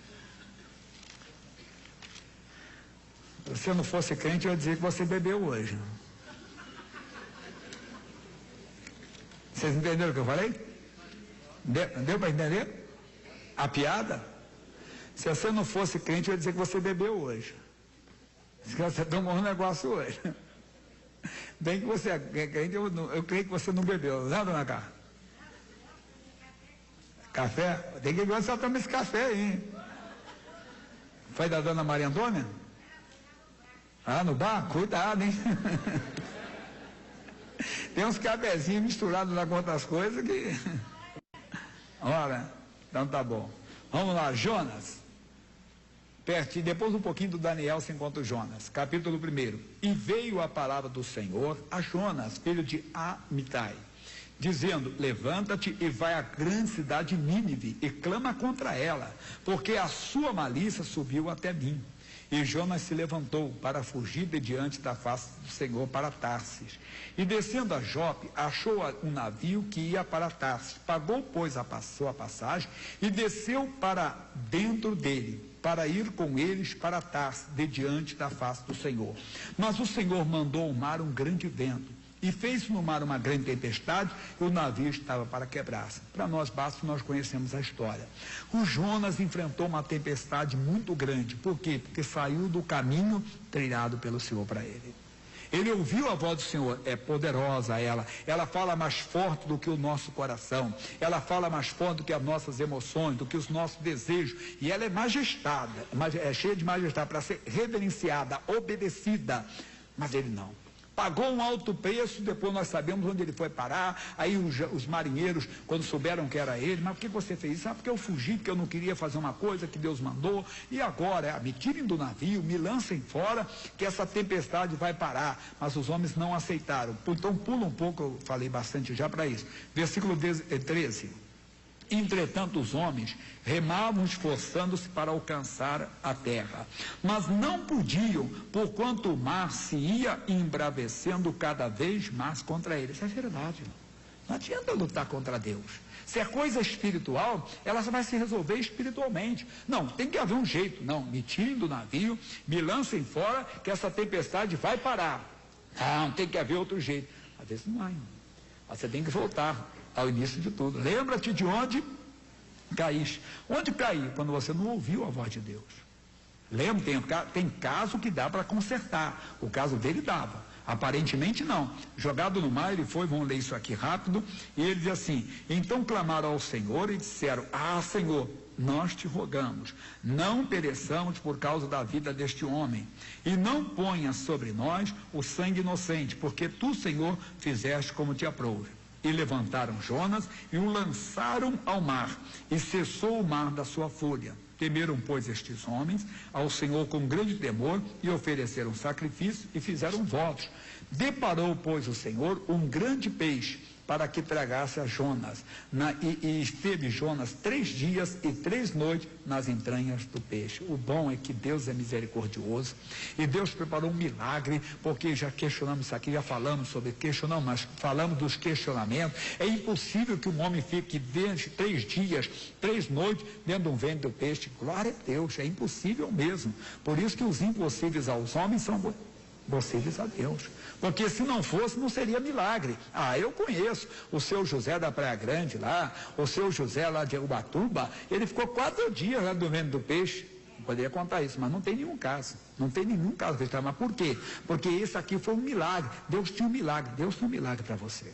[SPEAKER 1] Se você não fosse crente, eu ia dizer que você bebeu hoje. Vocês entenderam o que eu falei? Deu para entender? A piada? Se você não fosse crente, eu ia dizer que você bebeu hoje. Você tomou um negócio hoje. Bem que você é crente, eu creio que você não bebeu, não, dona Cá? Café? Tem que ver se ela toma esse café aí, hein? Foi da dona Maria Antônia? Ah, no bar? Cuidado, hein? Tem uns cafezinhos misturados lá com outras coisas que... Ora, então tá bom. Vamos lá, Jonas. Pertinho, depois um pouquinho do Daniel se encontra o Jonas. Capítulo 1. E veio a palavra do Senhor a Jonas, filho de Amitai, dizendo: levanta-te e vai à grande cidade Nínive e clama contra ela, porque a sua malícia subiu até mim. E Jonas se levantou para fugir de diante da face do Senhor para Tarsis. E descendo a Jope, achou um navio que ia para Tarsis. Pagou, pois, a sua passagem e desceu para dentro dele, para ir com eles para Tarsis, de diante da face do Senhor. Mas o Senhor mandou ao mar um grande vento, e fez no mar uma grande tempestade, e o navio estava para quebrar-se. Para nós, basta que nós conhecemos a história. O Jonas enfrentou uma tempestade muito grande. Por quê? Porque saiu do caminho trilhado pelo Senhor para ele. Ele ouviu a voz do Senhor, é poderosa ela fala mais forte do que o nosso coração, ela fala mais forte do que as nossas emoções, do que os nossos desejos, e ela é majestada, é cheia de majestade para ser reverenciada, obedecida, mas ele não. Pagou um alto preço, depois nós sabemos onde ele foi parar. Aí os marinheiros, quando souberam que era ele, mas por que você fez isso? Ah, porque eu fugi, porque eu não queria fazer uma coisa que Deus mandou. E agora, me tirem do navio, me lancem fora, que essa tempestade vai parar. Mas os homens não aceitaram. Então pula um pouco, eu falei bastante já para isso. Versículo 13. Entretanto, os homens remavam, esforçando-se para alcançar a terra, mas não podiam, porquanto o mar se ia embravecendo cada vez mais contra eles. Isso é verdade. Não adianta lutar contra Deus. Se é coisa espiritual, ela vai se resolver espiritualmente. Não, tem que haver um jeito. Não, me tirem do navio, me lancem fora, que essa tempestade vai parar. Não, tem que haver outro jeito. Às vezes não há, irmão. Você tem que voltar ao início de tudo. Lembra-te de onde caíste. Onde caí? Quando você não ouviu a voz de Deus. Lembra, tem caso que dá para consertar. O caso dele dava. Aparentemente não. Jogado no mar, ele foi, vamos ler isso aqui rápido, e ele diz assim: então clamaram ao Senhor e disseram: ah, Senhor, nós te rogamos, não pereçamos por causa da vida deste homem, e não ponhas sobre nós o sangue inocente, porque tu, Senhor, fizeste como te aprouve. E levantaram Jonas e o lançaram ao mar, e cessou o mar da sua fúria. Temeram, pois, estes homens ao Senhor com grande temor, e ofereceram sacrifício e fizeram votos. Deparou, pois, o Senhor um grande peixe para que tragasse a Jonas, e esteve Jonas 3 dias e 3 noites nas entranhas do peixe. O bom é que Deus é misericordioso, e Deus preparou um milagre, porque já questionamos isso aqui, já falamos sobre questionamos, mas falamos dos questionamentos. É impossível que um homem fique 3 dias, 3 noites dentro de um ventre do peixe. Glória a Deus, é impossível mesmo. Por isso que os impossíveis aos homens são possíveis a Deus. Porque se não fosse, não seria milagre. Ah, eu conheço o seu José da Praia Grande lá, o seu José lá de Ubatuba, ele ficou 4 dias lá do ventre do peixe. Não poderia contar isso, mas não tem nenhum caso. Não tem nenhum caso. Mas por quê? Porque esse aqui foi um milagre. Deus tinha um milagre. Deus tem um milagre para você.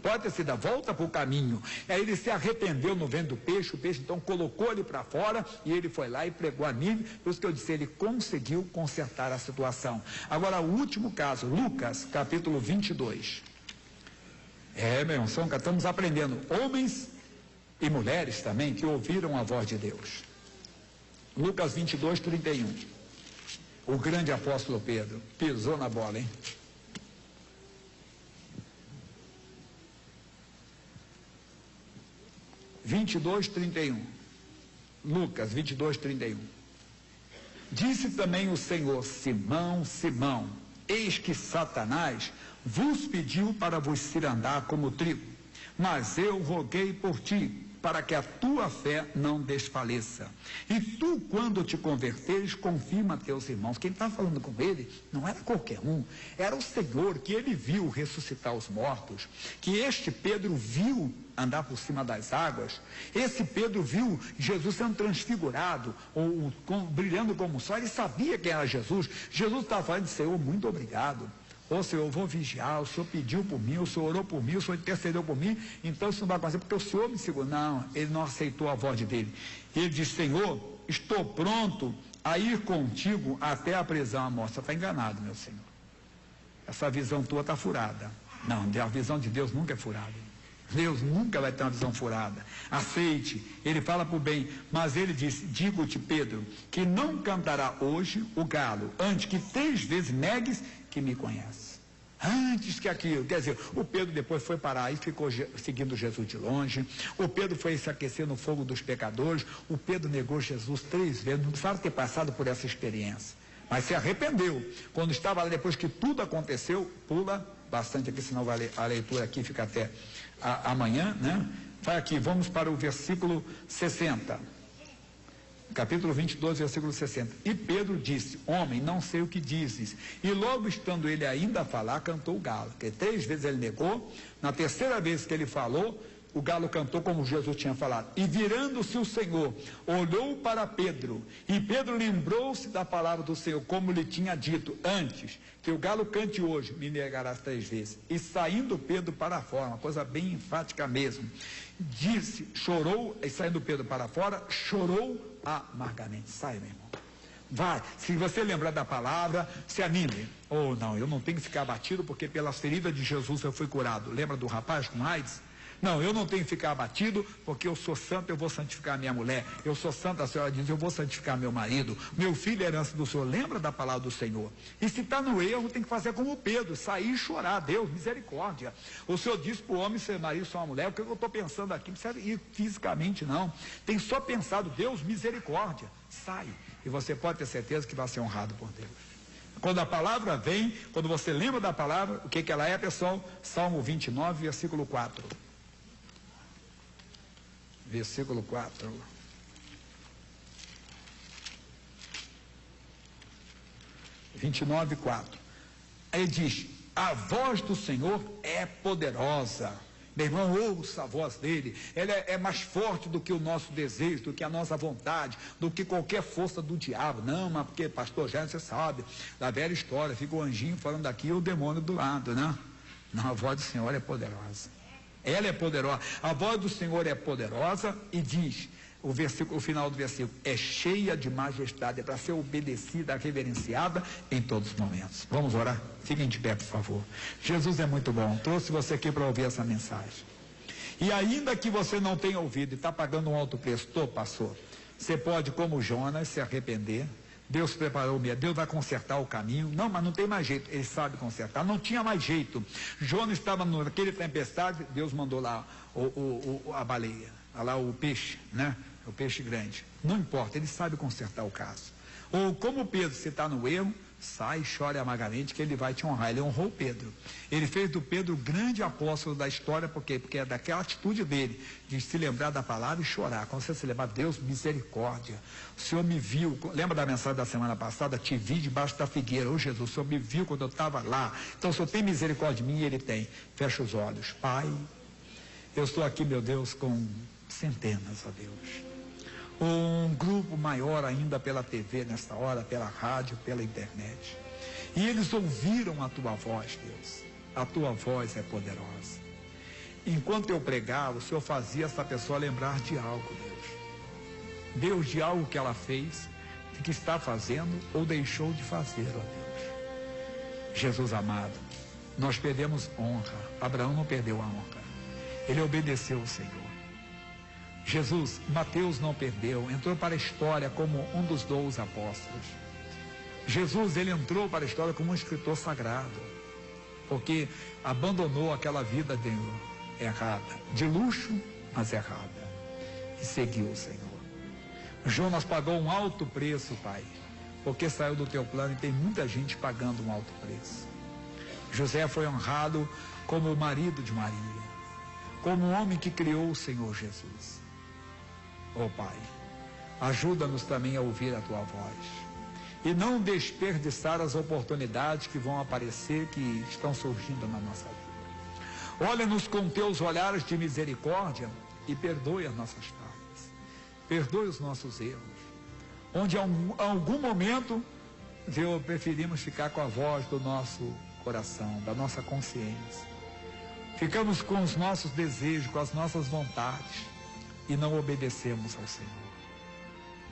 [SPEAKER 1] Pode ter sido a volta para o caminho. Aí ele se arrependeu no ventre do peixe, o peixe então colocou ele para fora, e ele foi lá e pregou a Nínive. Por isso que eu disse, ele conseguiu consertar a situação. Agora, o último caso, Lucas, capítulo 22. Meu irmão, estamos aprendendo, homens e mulheres também, que ouviram a voz de Deus. Lucas 22, 31. O grande apóstolo Pedro pisou na bola, hein? Lucas 22, 31. Disse também o Senhor: Simão, Simão, eis que Satanás vos pediu para vos cirandar como trigo, mas eu roguei por ti, para que a tua fé não desfaleça. E tu, quando te converteres, confirma teus irmãos. Quem está falando com ele não era qualquer um, era o Senhor, que ele viu ressuscitar os mortos, que este Pedro viu andar por cima das águas. Esse Pedro viu Jesus sendo transfigurado, brilhando como o sol. Ele sabia quem era Jesus. Jesus estava falando: Senhor, muito obrigado. Ô Senhor, eu vou vigiar, o Senhor pediu por mim, o Senhor orou por mim, o Senhor intercedeu por mim, então isso não vai acontecer porque o Senhor me segurou. Não, ele não aceitou a voz dele. Ele disse: Senhor, estou pronto a ir contigo até a prisão à morte. Você está enganado, meu Senhor. Essa visão tua está furada. Não, a visão de Deus nunca é furada. Deus nunca vai ter uma visão furada. Aceite, ele fala por bem, mas ele disse: digo-te, Pedro, que não cantará hoje o galo, antes que 3 vezes negues que me conhece. Antes que aquilo, quer dizer, o Pedro depois foi parar e ficou seguindo Jesus de longe. O Pedro foi se aquecer no fogo dos pecadores. O Pedro negou Jesus 3 vezes, não precisava ter passado por essa experiência, mas se arrependeu. Quando estava lá, depois que tudo aconteceu, pula bastante aqui, senão a leitura aqui fica até amanhã, né? Vai aqui, vamos para o versículo 60. Capítulo 22, versículo 60. E Pedro disse: homem, não sei o que dizes. E logo estando ele ainda a falar, cantou o galo. Porque 3 vezes ele negou. Na 3ª vez que ele falou, o galo cantou como Jesus tinha falado. E virando-se o Senhor, olhou para Pedro, e Pedro lembrou-se da palavra do Senhor, como lhe tinha dito: antes que o galo cante hoje, me negarás 3 vezes. E saindo Pedro para fora, uma coisa bem enfática mesmo, disse, chorou, e saindo Pedro para fora, chorou amargamente. Sai, meu irmão. Vai, se você lembrar da palavra, se anime. Ou não, eu não tenho que ficar abatido porque pelas feridas de Jesus eu fui curado. Lembra do rapaz com AIDS? Não, eu não tenho que ficar abatido porque eu sou santo, eu vou santificar minha mulher. Eu sou santa, a senhora diz, eu vou santificar meu marido. Meu filho é herança do Senhor. Lembra da palavra do Senhor? E se está no erro, tem que fazer como Pedro, sair e chorar. Deus, misericórdia. O Senhor disse para o homem ser marido, ser uma mulher. O que eu estou pensando aqui? Não precisa ir fisicamente, não. Tem só pensado, Deus, misericórdia. Sai. E você pode ter certeza que vai ser honrado por Deus. Quando a palavra vem, quando você lembra da palavra, o que ela é, pessoal? Salmo 29, versículo 4. Versículo 4. (29, 4). Aí diz: a voz do Senhor é poderosa. Meu irmão, ouça a voz dele. Ela é mais forte do que o nosso desejo, do que a nossa vontade, do que qualquer força do diabo. Não, mas porque, pastor, já você sabe, da velha história, fica o anjinho falando aqui e o demônio do lado, né? Não, a voz do Senhor é poderosa. Ela é poderosa. A voz do Senhor é poderosa e diz, o final do versículo, é cheia de majestade, é para ser obedecida, reverenciada em todos os momentos. Vamos orar? Fiquem de pé, por favor. Jesus é muito bom. Trouxe você aqui para ouvir essa mensagem. E ainda que você não tenha ouvido e está pagando um alto preço, passou. Você pode, como Jonas, se arrepender. Deus preparou, Deus vai consertar o caminho. Não, mas não tem mais jeito. Ele sabe consertar. Não tinha mais jeito. Jonas estava naquele tempestade, Deus mandou lá a baleia, lá o peixe, né? O peixe grande. Não importa, ele sabe consertar o caso. Ou como Pedro, se está no erro, sai e chore amargamente que ele vai te honrar. Ele honrou Pedro. Ele fez do Pedro o grande apóstolo da história, por quê? Porque é daquela atitude dele, de se lembrar da palavra e chorar. Quando você se lembrar, Deus, misericórdia. O Senhor me viu, lembra da mensagem da semana passada? Te vi debaixo da figueira. Ô Jesus, o Senhor me viu quando eu estava lá. Então o Senhor tem misericórdia de mim e Ele tem. Fecha os olhos. Pai, eu estou aqui, meu Deus, com centenas, ó Deus. Um grupo maior ainda pela TV nesta hora, pela rádio, pela internet. E eles ouviram a tua voz, Deus. A tua voz é poderosa. Enquanto eu pregava, o Senhor fazia essa pessoa lembrar de algo, Deus. Deus, de algo que ela fez, de que está fazendo ou deixou de fazer, ó Deus. Jesus amado, nós perdemos honra. Abraão não perdeu a honra. Ele obedeceu o Senhor. Jesus, Mateus não perdeu, entrou para a história como um dos 12 apóstolos. Jesus, ele entrou para a história como um escritor sagrado, porque abandonou aquela vida errada, de luxo, mas errada, e seguiu o Senhor. Jonas pagou um alto preço, Pai, porque saiu do teu plano e tem muita gente pagando um alto preço. José foi honrado como o marido de Maria, como o homem que criou o Senhor Jesus. Oh Pai, ajuda-nos também a ouvir a tua voz e não desperdiçar as oportunidades que vão aparecer, que estão surgindo na nossa vida. Olha-nos com teus olhares de misericórdia e perdoe as nossas falhas, perdoe os nossos erros, onde em algum momento, Deus, preferimos ficar com a voz do nosso coração, da nossa consciência. Ficamos com os nossos desejos, com as nossas vontades, e não obedecemos ao Senhor.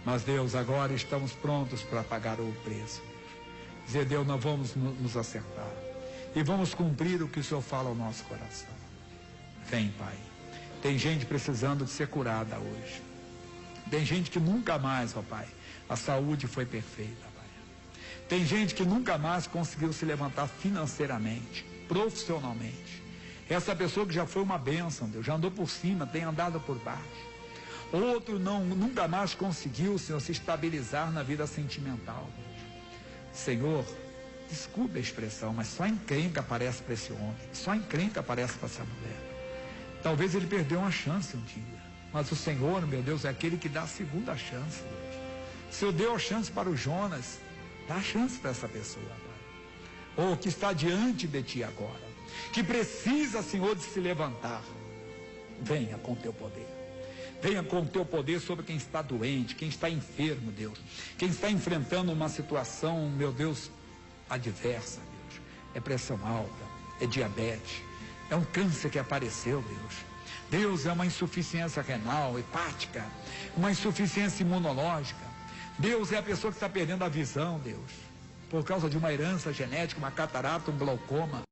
[SPEAKER 1] Mas Deus, agora estamos prontos para pagar o preço. Dizer, Deus, nós vamos nos acertar e vamos cumprir o que o Senhor fala ao nosso coração. Vem, Pai. Tem gente precisando de ser curada hoje. Tem gente que nunca mais, ó Pai, a saúde foi perfeita, Pai. Tem gente que nunca mais conseguiu se levantar financeiramente, profissionalmente. Essa pessoa que já foi uma bênção, Deus, já andou por cima, tem andado por baixo. Outro nunca mais conseguiu, Senhor, se estabilizar na vida sentimental. Senhor, desculpe a expressão, mas só encrenca aparece para esse homem, só encrenca aparece para essa mulher. Talvez ele perdeu uma chance um dia, mas o Senhor, meu Deus, é aquele que dá a segunda chance, Deus. O Senhor deu a chance para o Jonas, dá a chance para essa pessoa, Pai. Ou que está diante de Ti agora, que precisa, Senhor, de se levantar. Venha com teu poder. Venha com teu poder sobre quem está doente, quem está enfermo, Deus. Quem está enfrentando uma situação, meu Deus, adversa, Deus. É pressão alta, é diabetes, é um câncer que apareceu, Deus. Deus, é uma insuficiência renal, hepática, uma insuficiência imunológica. Deus, é a pessoa que está perdendo a visão, Deus, por causa de uma herança genética, uma catarata, um glaucoma.